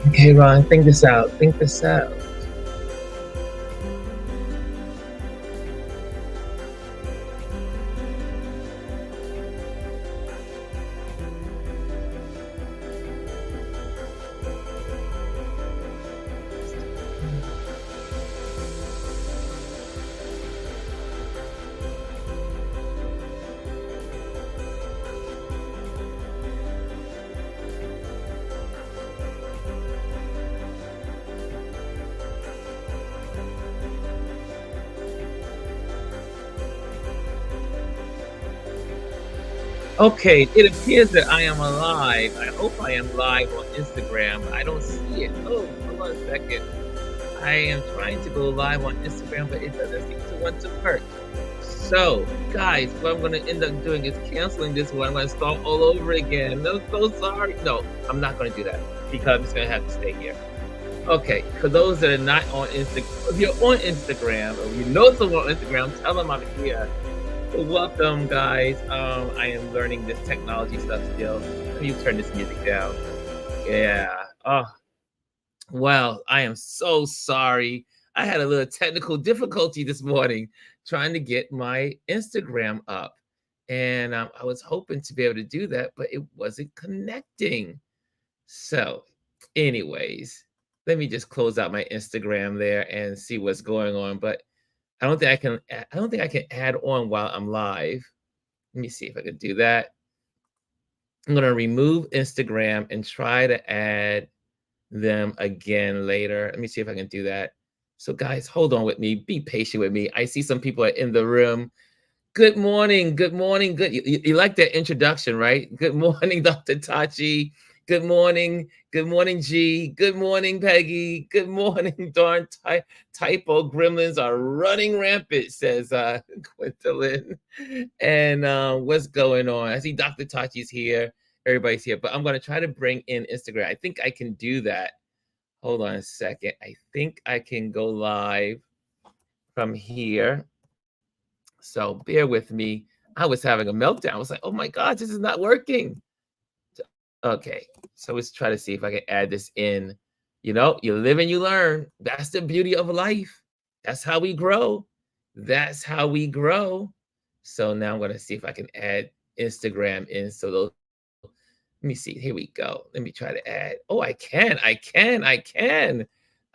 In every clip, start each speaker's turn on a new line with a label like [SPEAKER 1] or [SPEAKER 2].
[SPEAKER 1] Okay, Ron, think this out. Think this out. Okay, it appears that I am alive. I hope I am live on Instagram. I don't see it. Oh, hold on a second. I am trying to go live on Instagram, but it doesn't seem to want to work. So, guys, what I'm going to end up doing is canceling this one. I'm going to start all over again. I'm so sorry. No, I'm not going to do that because I'm just going to have to stay here. Okay, for those that are not on Instagram, if you're on Instagram or you know someone on Instagram, tell them I'm here. Welcome, guys. I am learning this technology stuff still. Let me turn this music down. Yeah. Oh, well, I am so sorry. I had a little technical difficulty this morning trying to get my Instagram up. And I was hoping to be able to do that, but it wasn't connecting. So, anyways, let me just close out my Instagram there and see what's going on. But I don't think I can add on while I'm live. Let me see if I can do that. I'm gonna remove Instagram and try to add them again later. Let me see if I can do that. So guys, hold on with me. Be patient with me. I see some people are in the room. Good morning. Good morning. Good. You like that introduction, right? Good morning, Dr. Tachi. Good morning. Good morning, G. Good morning, Peggy. Good morning, darn typo gremlins are running rampant, says Gwendolyn. And what's going on? I see Dr. Tachi's here. Everybody's here, but I'm going to try to bring in Instagram. I think I can do that. Hold on a second. I think I can go live from here. So bear with me. I was having a meltdown. I was like, oh my God, this is not working. Okay, so let's try to see if I can add this in. You know, you live and you learn. That's the beauty of life. That's how we grow. That's how we grow. So now I'm going to see if I can add Instagram in. So those, let me see. Here we go. Let me try to add. Oh, I can. I can. I can.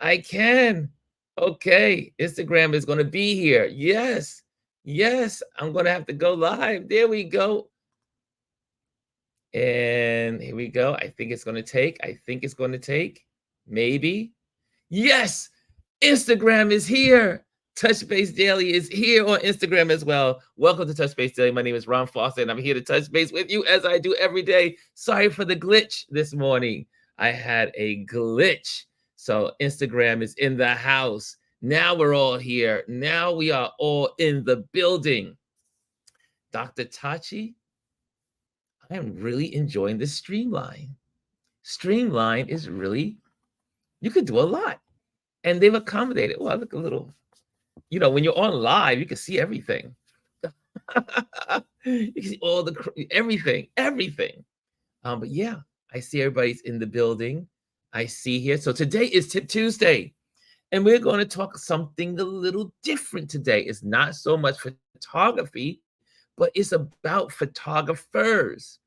[SPEAKER 1] I can. Okay. Instagram is going to be here. Yes. Yes. I'm going to have to go live. There we go. And here we go. I think it's going to take. I think it's going to take. Maybe. Yes. Instagram is here. Touch Base Daily is here on Instagram as well. Welcome to Touch Base Daily. My name is Ron Foster, and I'm here to touch base with you as I do every day. Sorry for the glitch this morning. I had a glitch. So Instagram is in the house. Now we're all here. Now we are all in the building. Dr. Tachi, I am really enjoying this Streamline. Streamline is really, you could do a lot. And they've accommodated. Oh, I look a little, when you're on live, you can see everything. You can see all everything, everything. But yeah, I see everybody's in the building. I see here. So today is Tip Tuesday, and we're going to talk something a little different today. It's not so much photography, but it's about photographers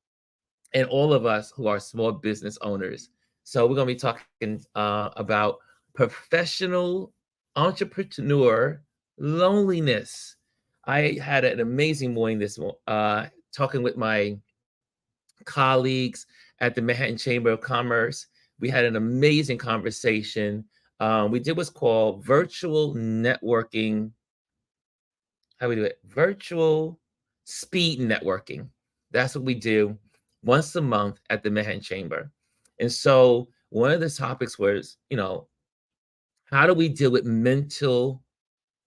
[SPEAKER 1] and all of us who are small business owners. So we're going to be talking about professional entrepreneur loneliness. I had an amazing morning this talking with my colleagues at the Manhattan Chamber of Commerce. We had an amazing conversation. We did what's called virtual networking. How do we do it? Virtual speed networking. That's what we do once a month at the Manhattan Chamber. And so one of the topics was, how do we deal with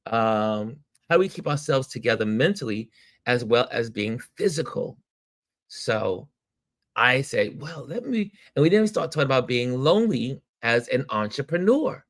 [SPEAKER 1] how do we keep ourselves together mentally as well as being physical? So I say, well, and we then start talking about being lonely as an entrepreneur.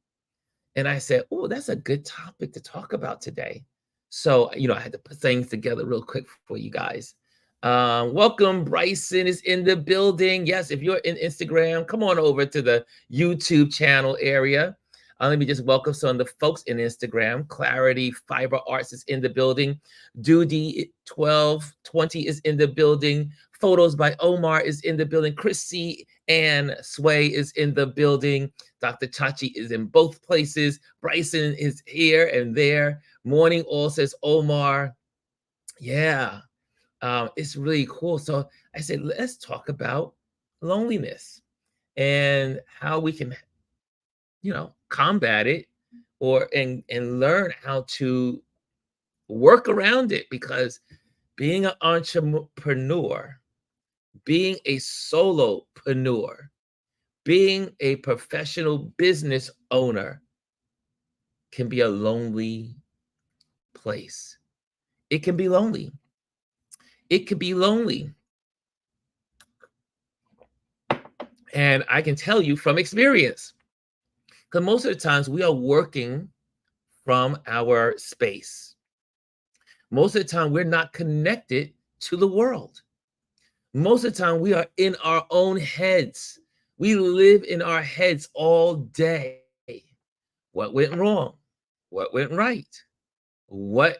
[SPEAKER 1] And I said, oh, that's a good topic to talk about today. So, I had to put things together real quick for you guys. Welcome, Bryson is in the building. Yes, if you're in Instagram, come on over to the YouTube channel area. Let me just welcome some of the folks in Instagram. Clarity Fiber Arts is in the building. Doody 1220 is in the building. Photos by Omar is in the building. Chrissy and Sway is in the building. Dr. Chachi is in both places. Bryson is here and there. Morning All says Omar. Yeah. It's really cool. So I said, let's talk about loneliness and how we can, combat it or and learn how to work around it because being an entrepreneur, being a solopreneur, being a professional business owner can be a lonely place. It can be lonely. It can be lonely. And I can tell you from experience, because most of the times we are working from our space. Most of the time we're not connected to the world. Most of the time we are in our own heads. We live in our heads all day. What went wrong? What went right? And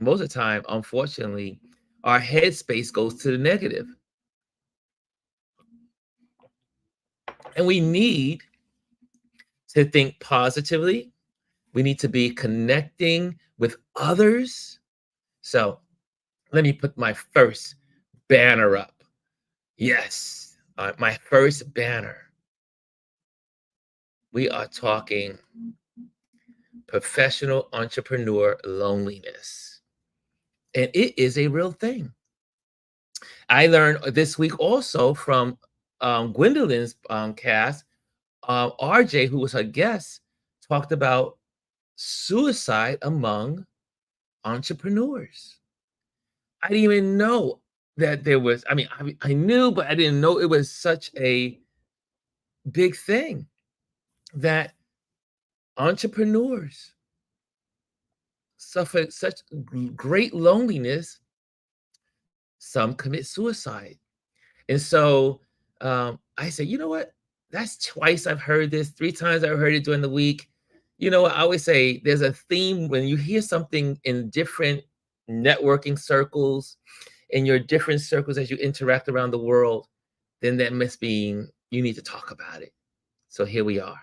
[SPEAKER 1] most of the time, unfortunately, our headspace goes to the negative. And we need to think positively. We need to be connecting with others. So let me put my first banner up. Yes, my first banner. We are talking professional entrepreneur loneliness. And it is a real thing. I learned this week also from Gwendolyn's cast, RJ, who was her guest, talked about suicide among entrepreneurs. I didn't even know that there was, I knew, but I didn't know it was such a big thing that entrepreneurs suffer such great loneliness. Some commit suicide. And so I said, you know what? That's twice I've heard this, 3 times I've heard it during the week. You know what? I always say there's a theme when you hear something in different networking circles, in your different circles as you interact around the world, then that must mean you need to talk about it. So here we are.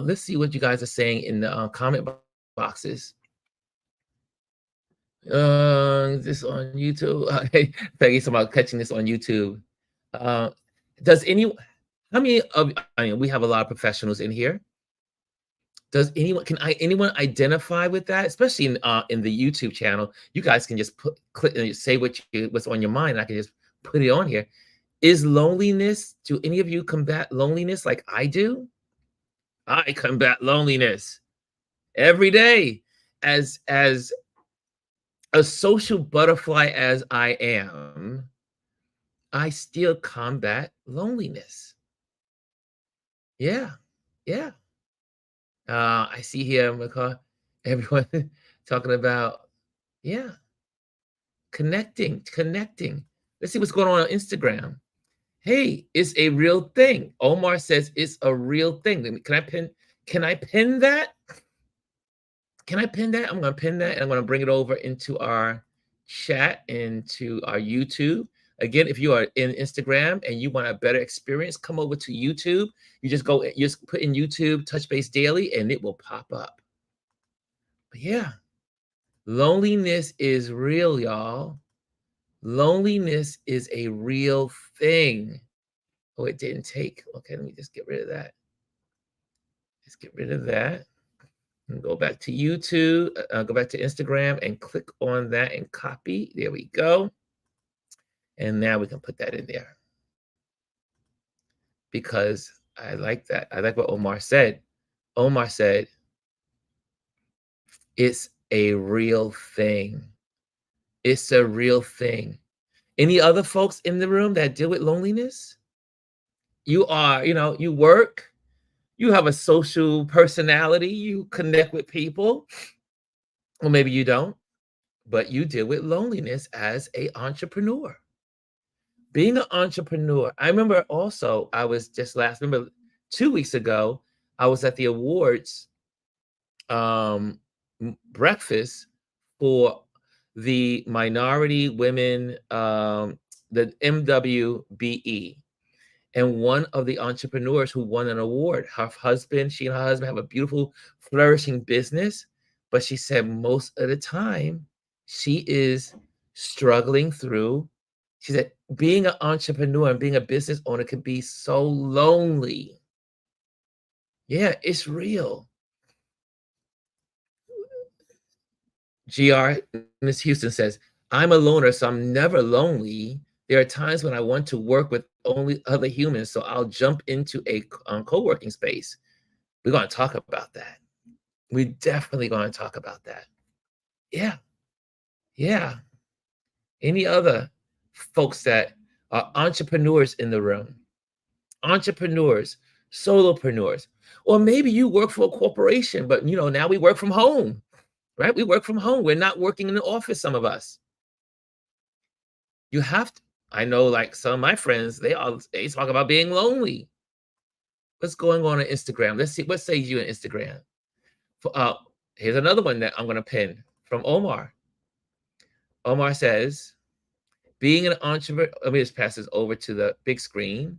[SPEAKER 1] Let's see what you guys are saying in the comment boxes. This on YouTube. Peggy's about catching this on YouTube. Does anyone? How many of? We have a lot of professionals in here. Does anyone? Anyone identify with that? Especially in the YouTube channel, you guys can just click and say what's on your mind. And I can just put it on here. Is loneliness? Do any of you combat loneliness like I do? I combat loneliness every day as a social butterfly as I am. I still combat loneliness. Yeah. I see here, everyone talking about, connecting. Let's see what's going on Instagram. Hey, it's a real thing. Omar says it's a real thing. Can I pin that? Can I pin that? I'm going to pin that, and I'm going to bring it over into our chat, into our YouTube. Again, if you are in Instagram and you want a better experience, come over to YouTube. You just put in YouTube Touchbase Daily, and it will pop up. But yeah, loneliness is real, y'all. Loneliness is a real thing. Oh, it didn't take. Okay, let me just get rid of that. Let's get rid of that. And go back to YouTube, go back to Instagram and click on that and copy. There we go. And now we can put that in there. Because I like that. I like what Omar said. Omar said, it's a real thing. It's a real thing. Any other folks in the room that deal with loneliness? You are, you work, you have a social personality, you connect with people, or maybe you don't. but you deal with loneliness as a entrepreneur. Being an entrepreneur, I remember also, I was just remember 2 weeks ago, I was at the awards um, breakfast for the minority women, the MWBE. And one of the entrepreneurs who won an award, she and her husband have a beautiful, flourishing business. But she said most of the time she is struggling through. She said being an entrepreneur and being a business owner can be so lonely. Yeah, it's real. GR, Miss Houston says, I'm a loner, so I'm never lonely. There are times when I want to work with only other humans, so I'll jump into a co-working space. We're going to talk about that. We're definitely going to talk about that. Yeah, yeah. Any other folks that are entrepreneurs in the room? Entrepreneurs, solopreneurs. Or maybe you work for a corporation, but now we work from home, right? We work from home. We're not working in the office, some of us. You have to. I know, like some of my friends, they talk about being lonely. What's going on Instagram? Let's see. What says you on Instagram? Here's another one that I'm going to pin from Omar. Omar says, being an entrepreneur. Let me just pass this over to the big screen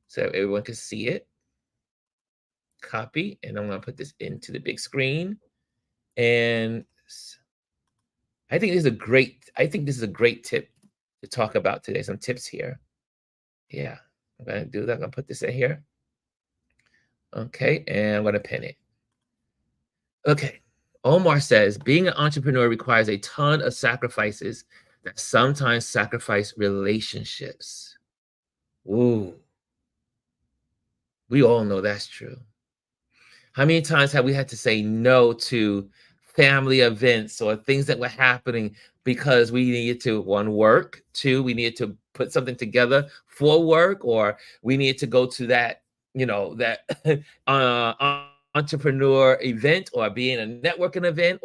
[SPEAKER 1] so everyone can see it. Copy, and I'm going to put this into the big screen. And I think this is a great tip to talk about today. Some tips here. Yeah, I'm going to do that. I'm going to put this in here. Okay, and I'm going to pin it. Okay, Omar says, being an entrepreneur requires a ton of sacrifices that sometimes sacrifice relationships. Ooh, we all know that's true. How many times have we had to say no to family events or things that were happening because we needed to, one, work, two, we needed to put something together for work, or we needed to go to that, that entrepreneur event or be in a networking event,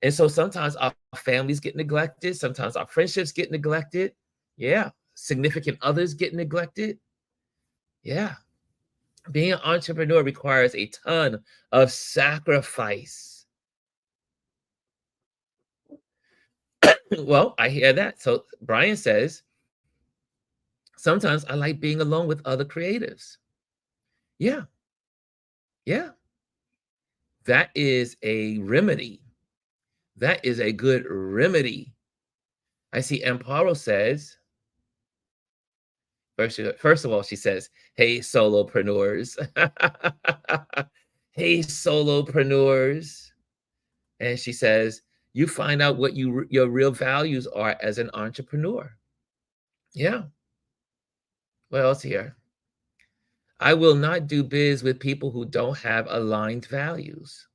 [SPEAKER 1] and so sometimes our families get neglected, sometimes our friendships get neglected. Yeah. Significant others get neglected. Yeah. Being an entrepreneur requires a ton of sacrifice. Well, I hear that. So Brian says, sometimes I like being alone with other creatives. Yeah. Yeah. That is a remedy. That is a good remedy. I see Amparo says, first of all, she says, hey, solopreneurs. Hey, solopreneurs. And she says, you find out what your real values are as an entrepreneur. Yeah. What else here? I will not do biz with people who don't have aligned values.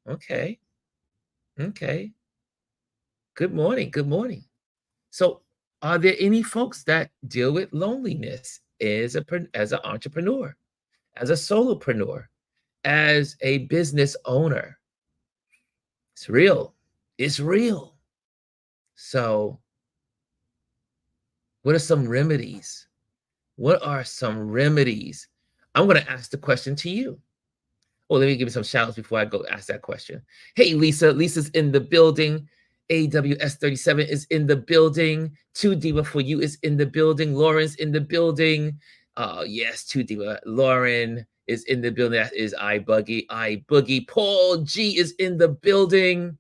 [SPEAKER 1] Okay. Okay. Good morning. Good morning. So, are there any folks that deal with loneliness as an entrepreneur, as a solopreneur, as a business owner? It's real. It's real. So, what are some remedies? What are some remedies? I'm going to ask the question to you. Oh, let me give you some shout outs before I go ask that question. Hey, Lisa. Lisa's in the building. AWS37 is in the building. 2 Diva for you is in the building. Lauren's in the building. Yes, 2 Diva. Lauren is in the building. That is iBoogie. Paul G is in the building.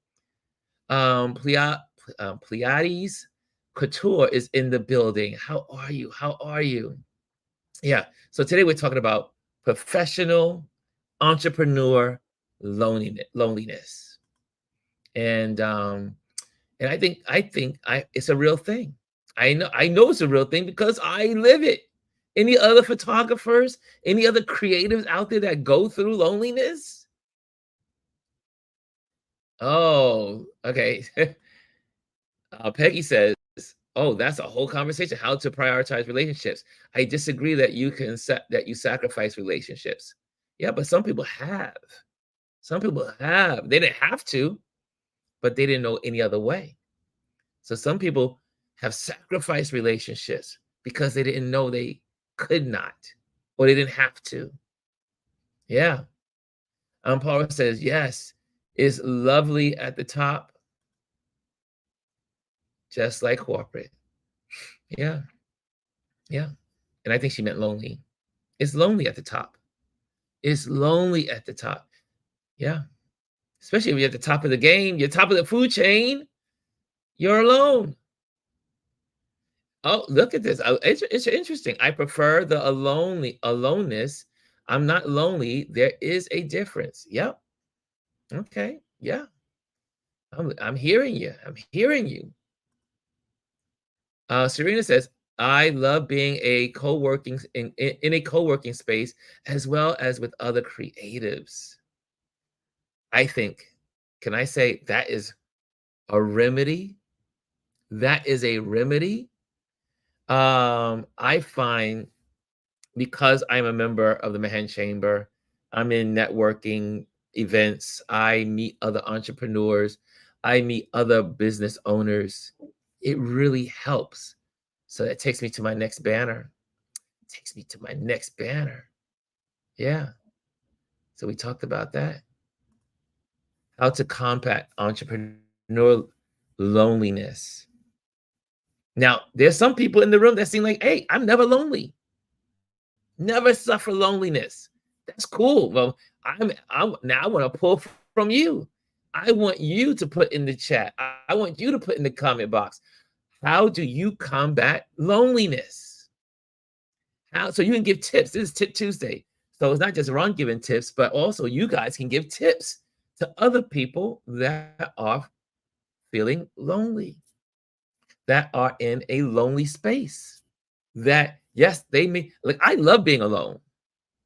[SPEAKER 1] Pleiades Couture is in the building. How are you? How are you? Yeah. So today we're talking about professional entrepreneur loneliness. And I think it's a real thing. I know it's a real thing because I live it. Any other photographers, any other creatives out there that go through loneliness? Oh, okay. Peggy says, "Oh, that's a whole conversation. How to prioritize relationships. I disagree that you sacrifice relationships. Yeah, but some people have. Some people have. They didn't have to. but they didn't know any other way. So some people have sacrificed relationships because they didn't know they could not or they didn't have to. Yeah. Paula says, yes, it's lovely at the top, just like corporate. Yeah. Yeah. And I think she meant lonely. It's lonely at the top. It's lonely at the top. Yeah. Especially when you're at the top of the game, you're top of the food chain, you're alone. Oh, look at this. Oh, it's interesting. I prefer the aloneness. I'm not lonely. There is a difference. Yep. Okay. Yeah. I'm hearing you. I'm hearing you. Serena says, I love being a co-working in a co-working space as well as with other creatives. I think, can I say that is a remedy? That is a remedy. I find because I'm a member of the Mahan Chamber, I'm in networking events, I meet other entrepreneurs, I meet other business owners. It really helps. So that takes me to my next banner. Takes me to my next banner. Yeah. So we talked about that. How to combat entrepreneurial loneliness. Now, there's some people in the room that seem like, hey, I'm never lonely. Never suffer loneliness. That's cool. Well, I'm now I want to pull from you. I want you to put in the chat. I want you to put in the comment box. How do you combat loneliness? How so you can give tips. This is Tip Tuesday. So it's not just Ron giving tips, but also you guys can give tips to other people that are feeling lonely, that are in a lonely space. That yes, they may like I love being alone.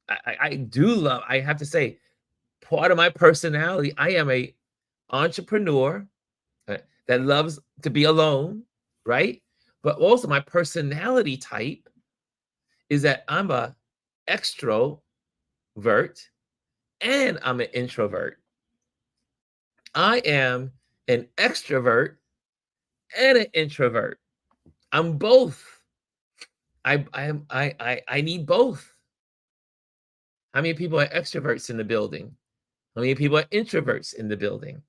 [SPEAKER 1] I do love, I have to say, part of my personality, I am a entrepreneur that loves to be alone, right? But also my personality type is that I'm a extrovert and I'm an introvert. I am an extrovert and an introvert. I'm both. I need both. How many people are extroverts in the building? How many people are introverts in the building?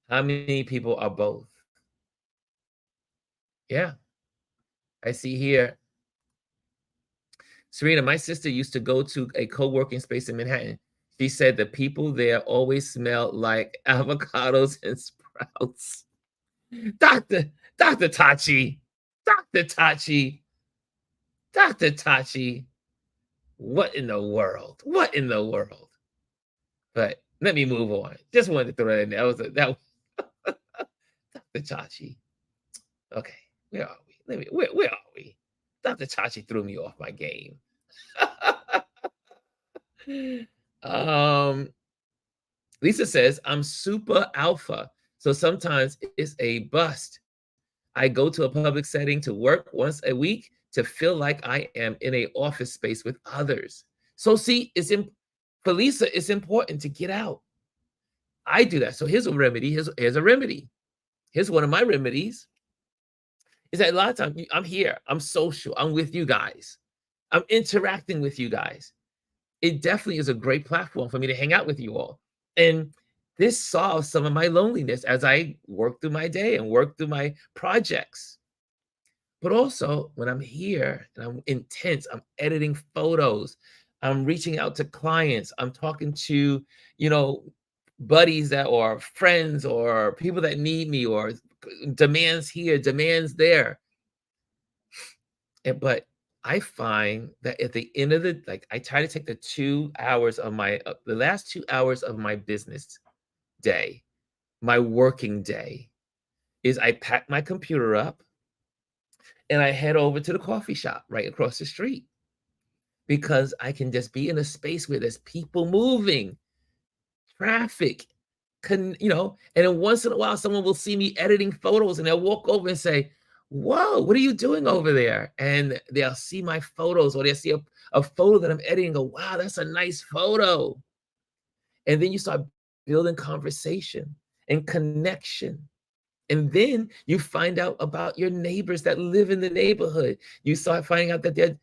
[SPEAKER 1] How many people are both? Yeah, I see here. Serena, my sister used to go to a co-working space in Manhattan. She said the people there always smell like avocados and sprouts. Dr. Tachi, Dr. Tachi, Dr. Tachi, what in the world? What in the world? But let me move on. Just wanted to throw that in there. That was Dr. Tachi. Okay, where are we? Where are we? Dr. Tachi threw me off my game. um, Lisa says, I'm super alpha. So sometimes it's a bust. I go to a public setting to work once a week to feel like I am in a office space with others. So see, for Lisa, it's important to get out. I do that. So here's a remedy. Here's a remedy. Here's one of my remedies. Is that a lot of times I'm here, I'm social, I'm with you guys, I'm interacting with you guys. It definitely is a great platform for me to hang out with you all. And this solves some of my loneliness as I work through my day and work through my projects. But also, when I'm here and I'm intense, I'm editing photos, I'm reaching out to clients, I'm talking to, buddies that or friends or people that need me or demands here, demands there. But I find that at the end of I try to take the 2 hours of the last 2 hours of my business day, my working day, is I pack my computer up and I head over to the coffee shop right across the street because I can just be in a space where there's people moving, traffic, and then once in a while someone will see me editing photos and they'll walk over and say, whoa, what are you doing over there? And they'll see my photos or they'll see a photo that I'm editing and go, wow, that's a nice photo. And then you start building conversation. and connection. And then you find out about your neighbors that live in the neighborhood. You start finding out that there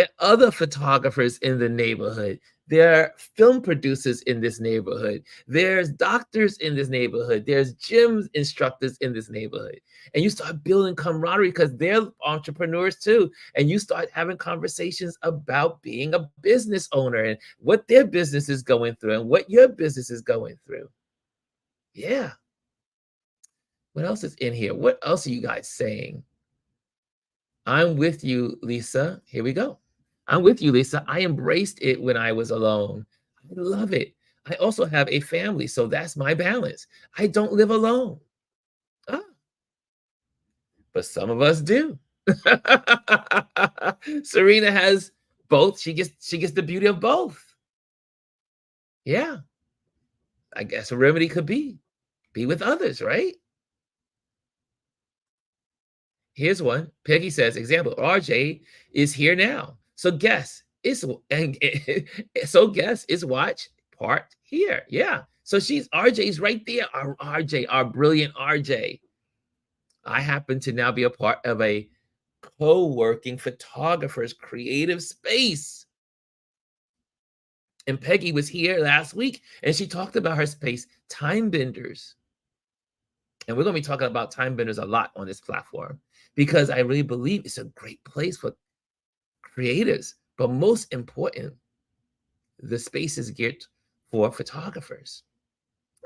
[SPEAKER 1] are other photographers in the neighborhood. There are film producers in this neighborhood. There's doctors in this neighborhood. There's gym instructors in this neighborhood. And you start building camaraderie because they're entrepreneurs too. And you start having conversations about being a business owner and what their business is going through and what your business is going through. Yeah. What else is in here? What else are you guys saying? I'm with you, Lisa. Here we go. I'm with you, Lisa. I embraced it when I was alone. I love it. I also have a family, so that's my balance. I don't live alone. Ah, but some of us do. Serena has both. She gets the beauty of both. Yeah. I guess a remedy could be with others, right? Here's one. Peggy says, example, RJ is here now. So guess it's and so guess is watch part here. Yeah. So she's RJ's right there. Our RJ, our brilliant RJ. I happen to now be a part of a co-working photographer's creative space. And Peggy was here last week and she talked about her space, Time Benders. And we're going to be talking about Time Benders a lot on this platform because I really believe it's a great place for creatives. But most important, the space is geared for photographers.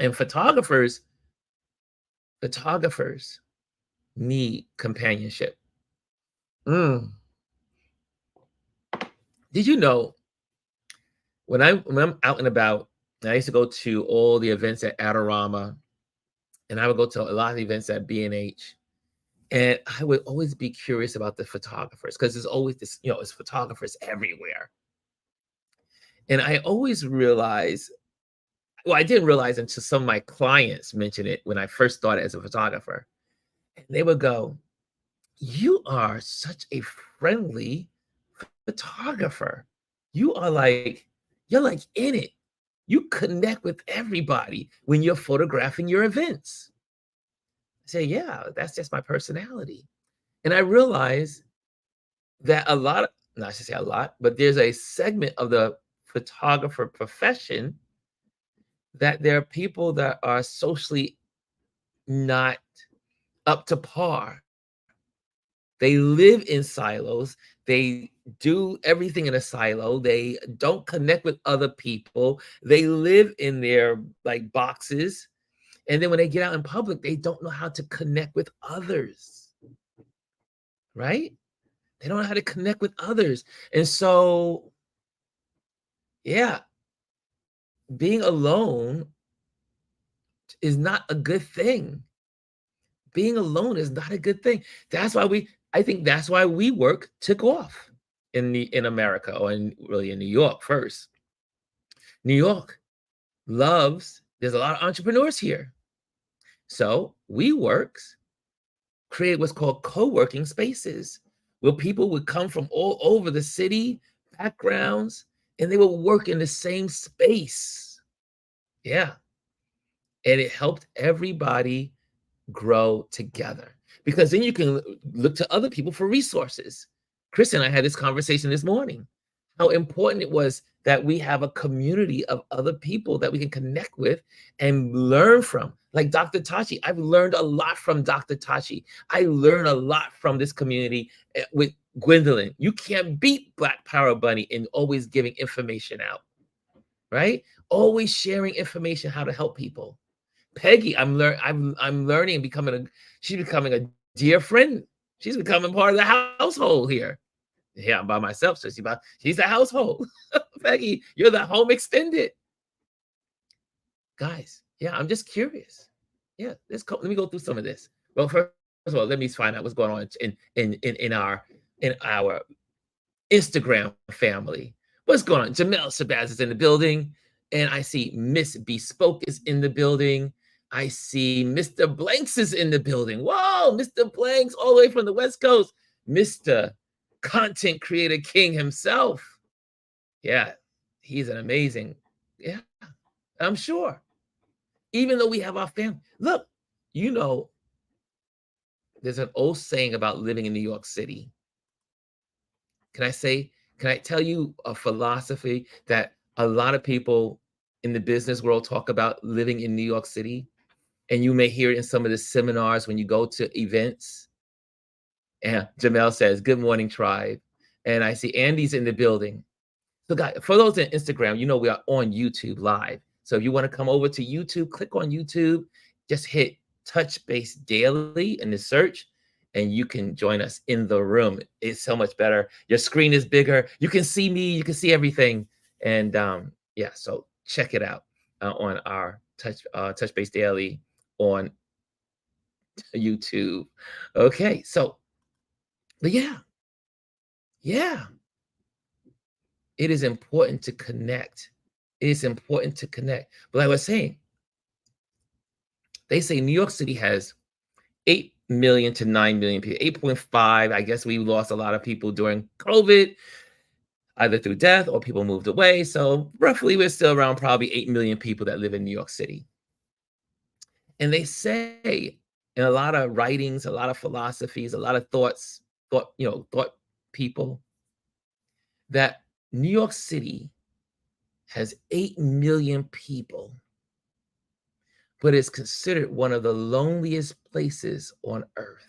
[SPEAKER 1] And photographers need companionship. Mm. Did you know when I'm out and about, I used to go to all the events at Adorama, and I would go to a lot of events at B&H. And I would always be curious about the photographers because there's always this, it's photographers everywhere. And I always realized, well, I didn't realize until some of my clients mentioned it when I first started as a photographer. And they would go, "You are such a friendly photographer. You're like in it. You connect with everybody when you're photographing your events." I say, "Yeah, that's just my personality." And I realized that a lot of, not to say a lot, but there's a segment of the photographer profession that there are people that are socially not up to par. They live in silos. They do everything in a silo. They don't connect with other people. They live in their like boxes. And then when they get out in public, they don't know how to connect with others. Right? They don't know how to connect with others. And so, yeah, being alone is not a good thing. Being alone is not a good thing. I think that's why WeWork took off in America or really in New York first. New York there's a lot of entrepreneurs here. So WeWorks created what's called co-working spaces where people would come from all over the city, backgrounds, and they would work in the same space. Yeah. And it helped everybody grow together because then you can look to other people for resources. Chris and I had this conversation this morning, how important it was that we have a community of other people that we can connect with and learn from. Like Dr. Tachi, I've learned a lot from Dr. Tachi. I learned a lot from this community with Gwendolyn. You can't beat Black Power Bunny in always giving information out, right? Always sharing information how to help people. Peggy, I'm learning and she's becoming a dear friend. She's becoming part of the household here. Yeah, I'm by myself, so she's the household. Peggy, you're the home extended. Guys, yeah, I'm just curious. Yeah, let me go through some of this. Well, first of all, let me find out what's going on in our Instagram family. What's going on? Jamel Shabazz is in the building, and I see Miss Bespoke is in the building. I see Mr. Blanks is in the building. Whoa, Mr. Blanks, all the way from the West Coast. Mr. Content Creator King himself. Yeah, he's an amazing, yeah, I'm sure. even though we have our family. Look, you know, there's an old saying about living in New York City. Can I say, can I tell you a philosophy that a lot of people in the business world talk about living in New York City? And you may hear it in some of the seminars when you go to events. And Jamel says, "Good morning, tribe." And I see Andy's in the building. So, guys, for those on Instagram, you know we are on YouTube live. So, if you want to come over to YouTube, click on YouTube, just hit Touch Base Daily in the search, and you can join us in the room. It's so much better. Your screen is bigger. You can see me. You can see everything. And yeah, so check it out on our Touch Base Daily on YouTube. Okay, so but yeah, it is important to connect. It is important to connect. But like I was saying, they say New York City has 8 million to 9 million people, 8.5. I guess we lost a lot of people during COVID, either through death or people moved away. So roughly, we're still around probably 8 million people that live in New York City. And they say in a lot of writings, a lot of philosophies, a lot of thought people, that New York City has 8 million people, but is considered one of the loneliest places on earth.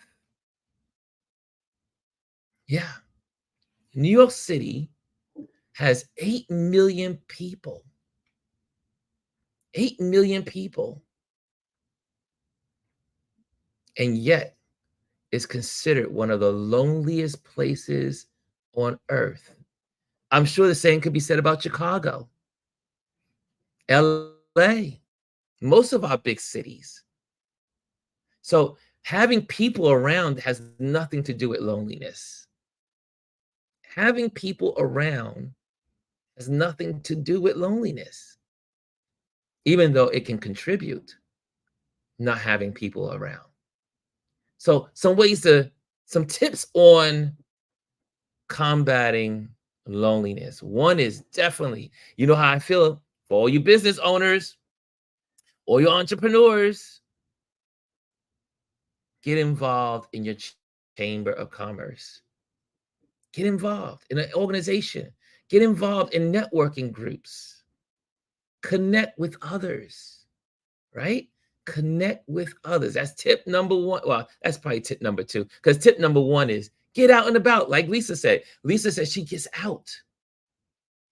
[SPEAKER 1] Yeah. New York City has 8 million people. 8 million people. And yet is considered one of the loneliest places on earth. I'm sure the same could be said about Chicago, LA, most of our big cities. So having people around has nothing to do with loneliness. Having people around has nothing to do with loneliness, even though it can contribute, not having people around. So some tips on combating loneliness. One is definitely, you know how I feel for all you business owners, all your entrepreneurs, get involved in your chamber of commerce. Get involved in an organization. Get involved in networking groups. Connect with others, right? Connect with others. That's tip number one. Well, that's probably tip number two, because tip number one is get out and about. Like Lisa said. Lisa said she gets out.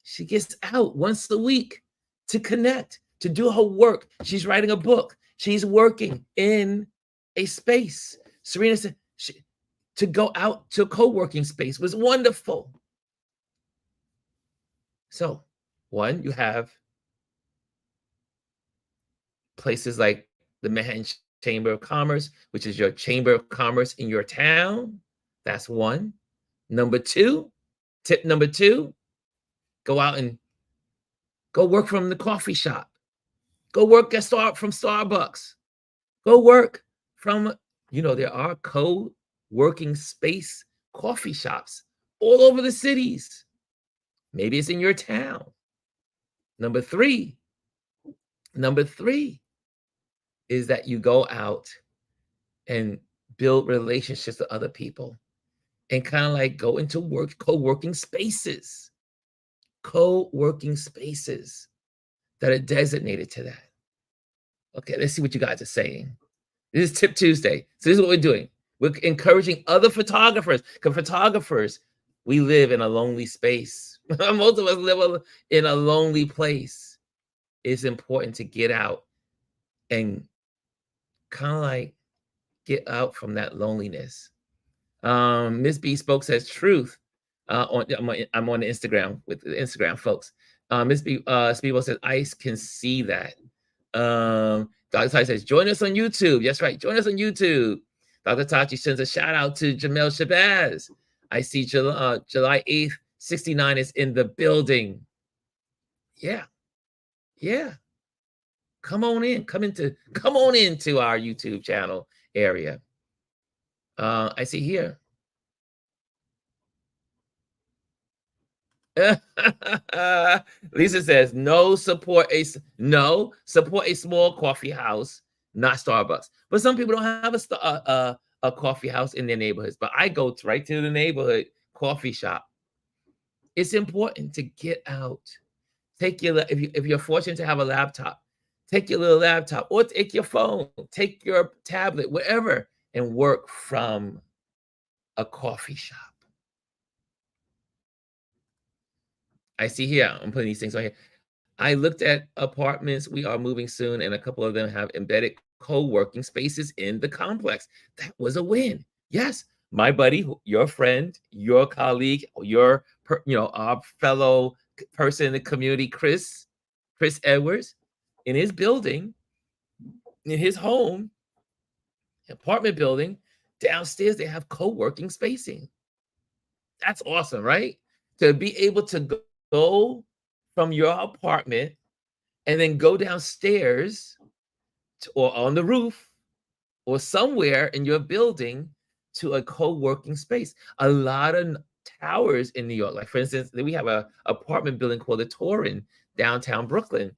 [SPEAKER 1] She gets out once a week to connect, to do her work. She's writing a book. She's working in a space. Serena said to go out to a co-working space was wonderful. So, one, you have places like the Manhattan Chamber of Commerce, which is your chamber of commerce in your town. That's one. Number two, tip number two, go out and go work from the coffee shop. Go work from Starbucks. Go work from, there are co-working space coffee shops all over the cities. Maybe it's in your town. Number three is that you go out and build relationships with other people and kind of like go into co-working spaces that are designated to that. Okay, let's see what you guys are saying. This is Tip Tuesday. So this is what we're doing. We're encouraging other photographers, because photographers, we live in a lonely space. Most of us live in a lonely place. It's important to get out and kind of like get out from that loneliness. Miss B Spoke says truth. I'm on Instagram with the Instagram folks. Miss B Speedball says I can see that. Dr. Tachi says join us on YouTube. That's right, join us on YouTube. Dr. Tachi sends a shout out to Jamel Shabazz. I see July 8th, 69 is in the building. Yeah. Come on into our YouTube channel area. I see here. Lisa says, no, support a small coffee house, not Starbucks. But some people don't have a coffee house in their neighborhoods. But I go right to the neighborhood coffee shop. It's important to get out. Take your if you're fortunate to have a laptop, take your little laptop or take your phone, take your tablet, whatever, and work from a coffee shop. I see here, I'm putting these things on here. I looked at apartments. We are moving soon, and a couple of them have embedded co-working spaces in the complex. That was a win. Yes, my buddy, your friend, your colleague, our fellow person in the community, Chris Edwards, in his building, in his home, apartment building, downstairs they have co-working spacing. That's awesome, right? To be able to go from your apartment and then go downstairs or on the roof or somewhere in your building to a co-working space. A lot of towers in New York, like for instance, we have a apartment building called the Torin, downtown Brooklyn.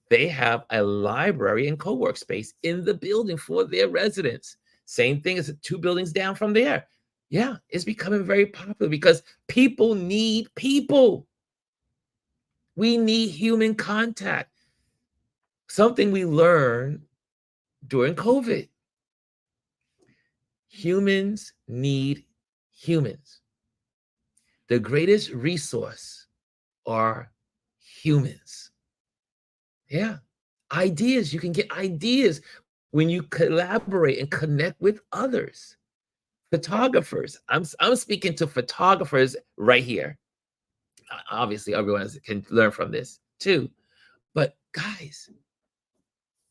[SPEAKER 1] They have a library and co-work space in the building for their residents. Same thing as 2 buildings down from there. Yeah, it's becoming very popular because people need people. We need human contact. Something we learned during COVID. Humans need humans. The greatest resource are humans. Yeah. Ideas. You can get ideas when you collaborate and connect with others. Photographers. I'm speaking to photographers right here. Obviously, everyone can learn from this too. But guys,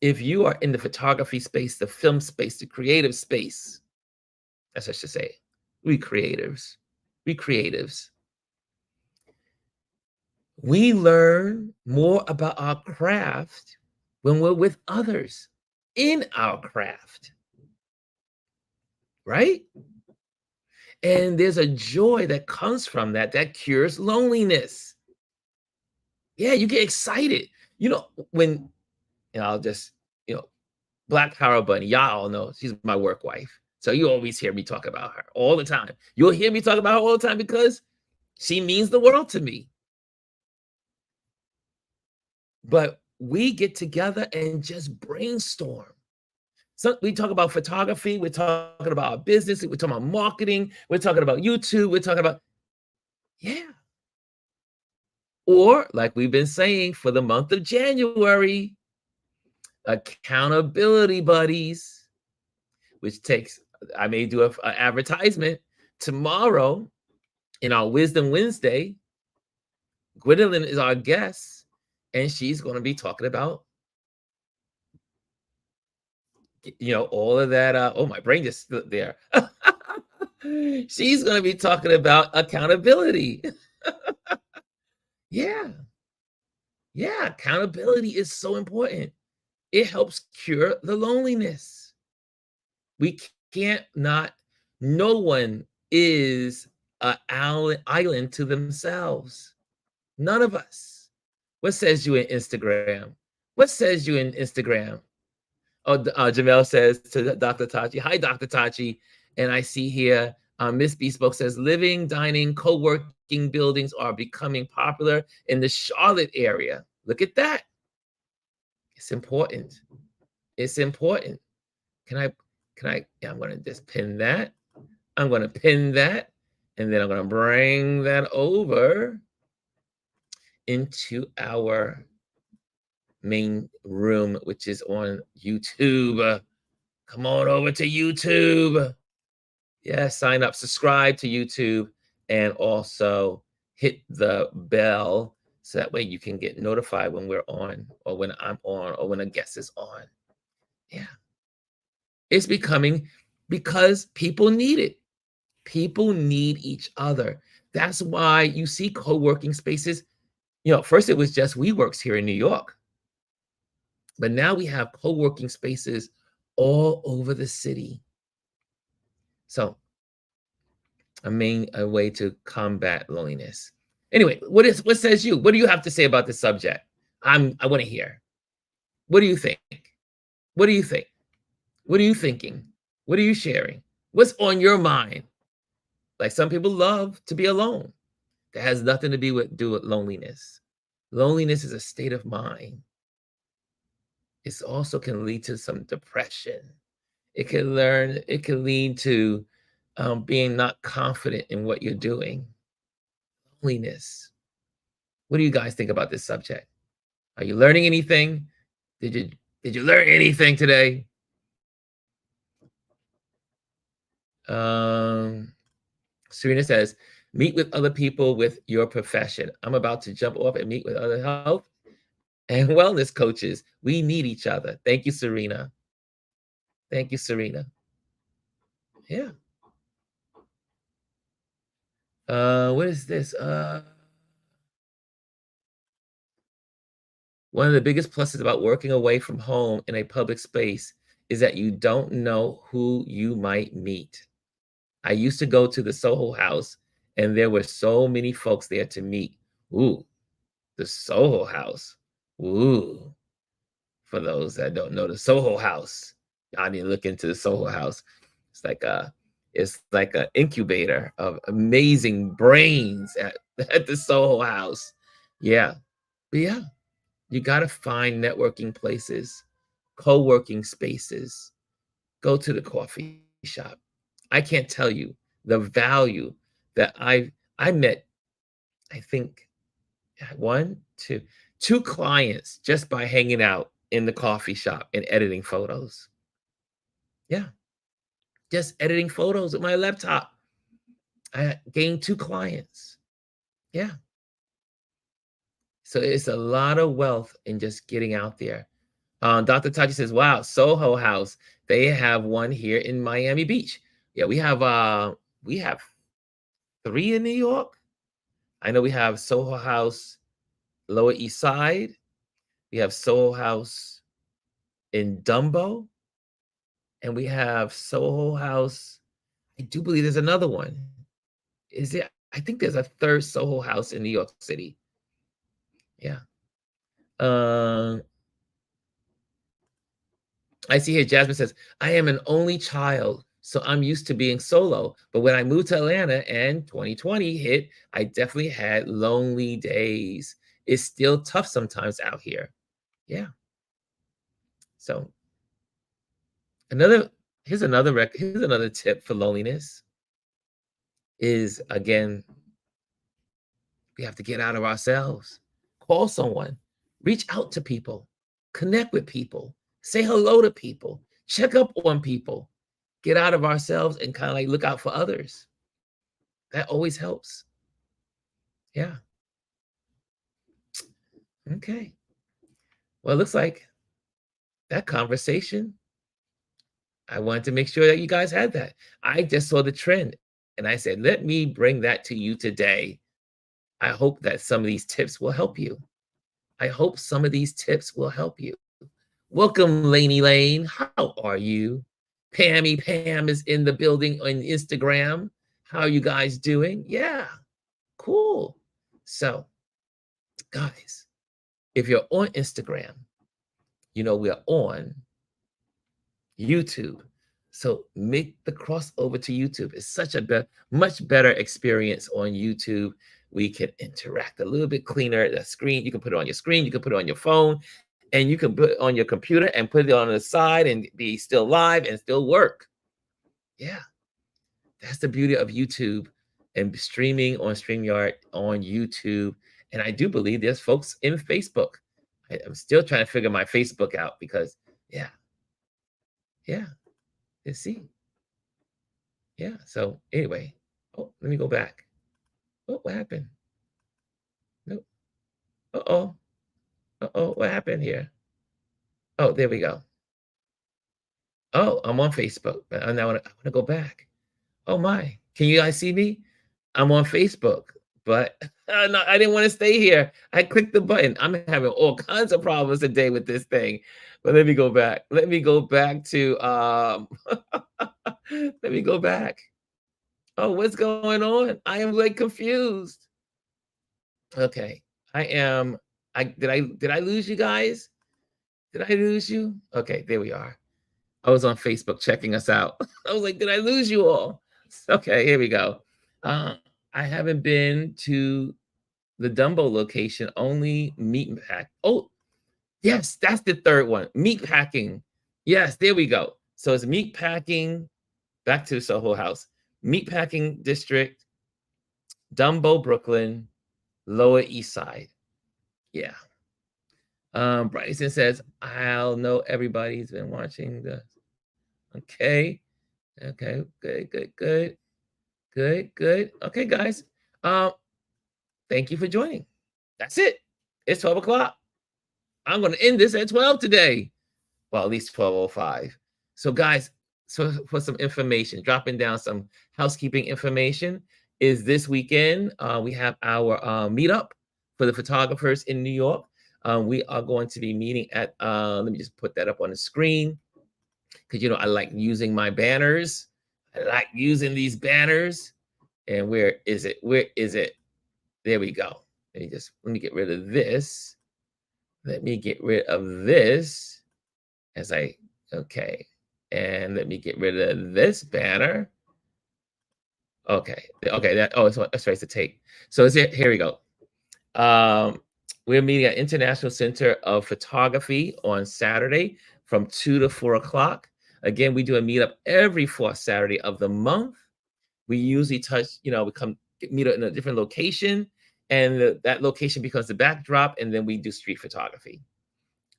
[SPEAKER 1] if you are in the photography space, the film space, the creative space, as I should say, we creatives, we learn more about our craft when we're with others in our craft, right? And there's a joy that comes from that cures loneliness. Yeah, you get excited. When, I'll just, Black Power Bunny, y'all all know she's my work wife. So you always hear me talk about her all the time. You'll hear me talk about her all the time because she means the world to me. But we get together and just brainstorm. So we talk about photography, we're talking about our business, we're talking about marketing, we're talking about YouTube, we're talking about, yeah. Or like we've been saying for the month of January, accountability buddies, which takes, I may do an advertisement tomorrow in our Wisdom Wednesday. Gwendolyn is our guest, and she's going to be talking about, all of that. Oh, my brain just slipped there. She's going to be talking about accountability. Yeah. Yeah. Accountability is so important. It helps cure the loneliness. We can't not, no one is an island to themselves. None of us. What says you in Instagram? What says you in Instagram? Oh, Jamel says to Dr. Tachi, hi, Dr. Tachi. And I see here, Miss Bespoke says, living, dining, co-working buildings are becoming popular in the Charlotte area. Look at that. It's important. It's important. Yeah, I'm going to just pin that. I'm going to pin that. And then I'm going to bring that over into our main room, which is on YouTube. Come on over to YouTube. Yeah, sign up, subscribe to YouTube, and also hit the bell so that way you can get notified when we're on or when I'm on or when a guest is on. Yeah. It's becoming, because people need it. People need each other. That's why you see co-working spaces. First it was just WeWorks here in New York. But now we have co-working spaces all over the city. So a way to combat loneliness. Anyway, what says you? What do you have to say about this subject? I want to hear. What do you think? What do you think? What are you thinking? What are you sharing? What's on your mind? Like some people love to be alone. That has nothing to do with loneliness. Loneliness is a state of mind. It also can lead to some depression. It can lead to being not confident in what you're doing. Loneliness. What do you guys think about this subject? Are you learning anything? Did you did you learn anything today? Um, Serena says, meet with other people with your profession. I'm about to jump off and meet with other health and wellness coaches. We need each other. Thank you, Serena. Thank you, Serena. Yeah. What is this? One of the biggest pluses about working away from home in a public space is that you don't know who you might meet. I used to go to the Soho House, and there were so many folks there to meet. Ooh, the Soho House. Ooh, for those that don't know the Soho House, I need to look into the Soho House. It's like a it's like an incubator of amazing brains at, at the Soho House. Yeah. But yeah, you got to find networking places, co-working spaces. Go to the coffee shop. I can't tell you the value that I met, I think one, two clients just by hanging out in the coffee shop and editing photos. Yeah, just editing photos with my laptop. I gained two clients. Yeah. So it's a lot of wealth in just getting out there. Dr. Taji says, wow, Soho House. They have one here in Miami Beach. Yeah, we have three in New York. I know we have Soho House Lower East Side. We have Soho House in Dumbo, and we have Soho House. I do believe there's another one. Is it? I think there's a third Soho House in New York City. Yeah. Um, I see here Jasmine says, I am an only child, so I'm used to being solo. But when I moved to Atlanta and 2020 hit, I definitely had lonely days. It's still tough sometimes out here. Yeah. So another here's another tip for loneliness is again, we have to get out of ourselves. Call someone, reach out to people, connect with people, say hello to people, check up on people, get out of ourselves and kind of like look out for others. That always helps. Yeah. Okay. Well, it looks like that conversation, I wanted to make sure that you guys had that. I just saw the trend and I said, let me bring that to you today. I hope that some of these tips will help you. I hope some of these tips will help you. Welcome, Laney Lane. How are you? Pammy Pam is in the building on Instagram. How are you guys doing? Yeah, cool. So, guys, if you're on Instagram, you know we're on YouTube. So make the crossover to YouTube. It's such a much better experience on YouTube. We can interact a little bit cleaner. The screen, you can put it on your screen, you can put it on your phone, and you can put it on your computer and put it on the side and be still live and still work. Yeah, that's the beauty of YouTube and streaming on StreamYard on YouTube. And I do believe there's folks in Facebook. I'm still trying to figure my Facebook out because, yeah, yeah, let's see. Yeah. So anyway, oh, let me go back. Oh, what happened? No. Uh-oh. Uh-oh. What happened here? Oh, there we go. Oh, I'm on Facebook. But I wanna go back. Oh my. Can you guys see me? I'm on Facebook, but no, I didn't want to stay here. I clicked the button. I'm having all kinds of problems today with this thing. But let me go back. Let me go back to let me go back. Oh, what's going on? I am like confused. Okay. I am I lose you guys? Did I lose you? Okay, there we are. I was on Facebook checking us out. I was like, did I lose you all? Okay, here we go. Uh, I haven't been to the Dumbo location, only meat pack. Oh, yes, that's the third one. Meat packing. Yes, there we go. So it's meat packing, back to Soho House. Meat packing district, Dumbo, Brooklyn, Lower East Side. Yeah. Bryson says, I'll know everybody's been watching the okay. Okay, good, good, good, good, good. Okay, guys. Um, thank you for joining. That's it. It's 12 o'clock. I'm gonna end this at 12 today. Well, at least 12:05. So, guys, so for some information, dropping down some housekeeping information is this weekend. We have our meetup for the photographers in New York. We are going to be meeting at, let me just put that up on the screen because, I like using my banners. I like using these banners. And where is it? Where is it? There we go. Let me get rid of this. Let me get rid of this as I, okay. And let me get rid of this banner. Okay. Okay. That's right. It's the tape. So here we go. Um, we're meeting at International Center of Photography on Saturday from 2 to 4 o'clock. Again, we do a meetup every fourth Saturday of the month. We usually we meet in a different location, and that location becomes the backdrop, and then we do street photography.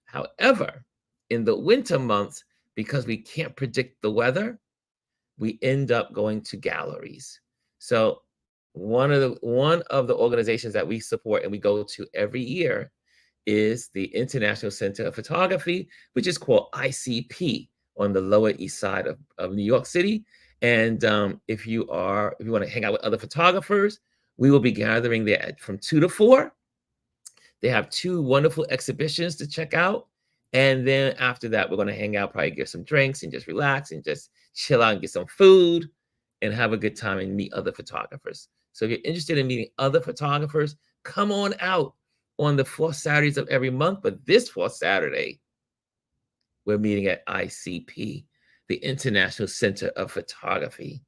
[SPEAKER 1] However, in the winter months, because we can't predict the weather, we end up going to galleries. So one of the organizations that we support and we go to every year is the International Center of Photography, which is called ICP on the Lower East Side of New York City. And if you want to hang out with other photographers, we will be gathering there from 2 to 4. They have two wonderful exhibitions to check out. And then after that, we're going to hang out, probably get some drinks and just relax and just chill out and get some food and have a good time and meet other photographers. So if you're interested in meeting other photographers, come on out on the fourth Saturdays of every month. But this fourth Saturday, we're meeting at ICP, the International Center of Photography.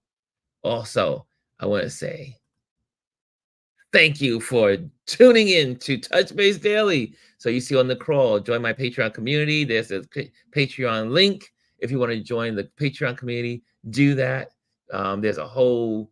[SPEAKER 1] Also, I want to say thank you for tuning in to Touch Base Daily. So you see on the crawl, join my Patreon community. There's a Patreon link. If you want to join the Patreon community, do that. There's a whole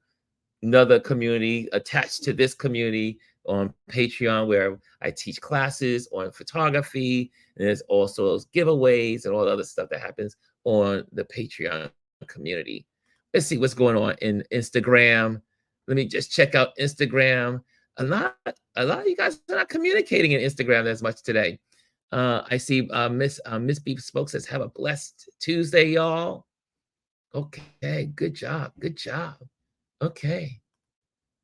[SPEAKER 1] another community attached to this community on Patreon where I teach classes on photography. And there's also those giveaways and all the other stuff that happens on the Patreon community. Let's see what's going on in Instagram. Let me just check out Instagram. A lot of you guys are not communicating in Instagram as much today. I see Miss Beef Spoke says, have a blessed Tuesday, y'all. Okay, good job. Good job. Okay.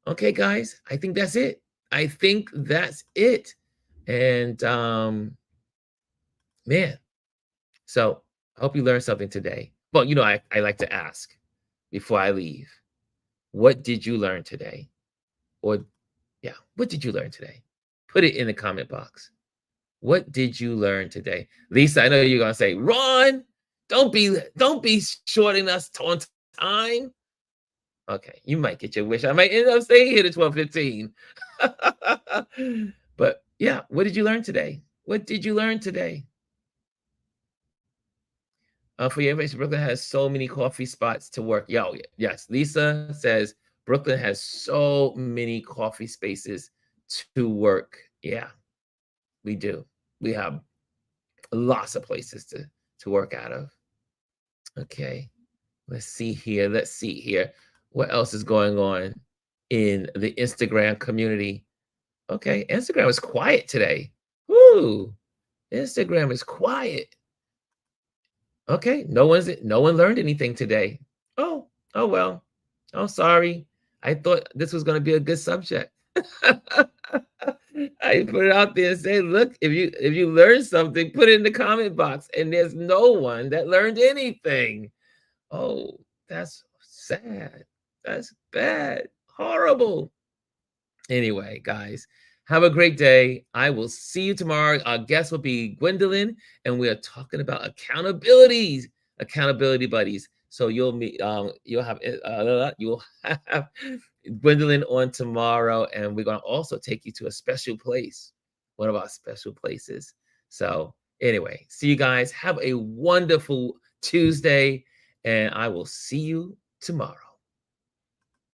[SPEAKER 1] Okay, guys, I think that's it. I think that's it. And man, so I hope you learned something today. Well, I like to ask before I leave, what did you learn today? Or yeah, what did you learn today? Put it in the comment box. What did you learn today? Lisa, I know you're gonna say, Ron, don't be shorting us on time. Okay, you might get your wish. I might end up staying here to 12:15. But yeah, what did you learn today? What did you learn today? For your information, Brooklyn has so many coffee spots to work. Yes. Lisa says Brooklyn has so many coffee spaces to work. Yeah, we do. We have lots of places to work out of. Okay. Let's see here. Let's see here. What else is going on in the Instagram community? Okay, Instagram is quiet today. Woo! Instagram is quiet. Okay, no one learned anything today. Oh well. Oh, sorry. I thought this was going to be a good subject. I put it out there and say, look, if you learned something, put it in the comment box. And there's no one that learned anything. Oh, that's sad. That's bad. Horrible. Anyway, guys, Have a great day. I will see you tomorrow. Our guest will be Gwendolyn, and we are talking about accountability buddies. So you'll meet, you'll have Gwendolyn on tomorrow, and we're gonna also take you to a special place, one of our special places. So anyway, see you guys. Have a wonderful Tuesday, and I will see you tomorrow.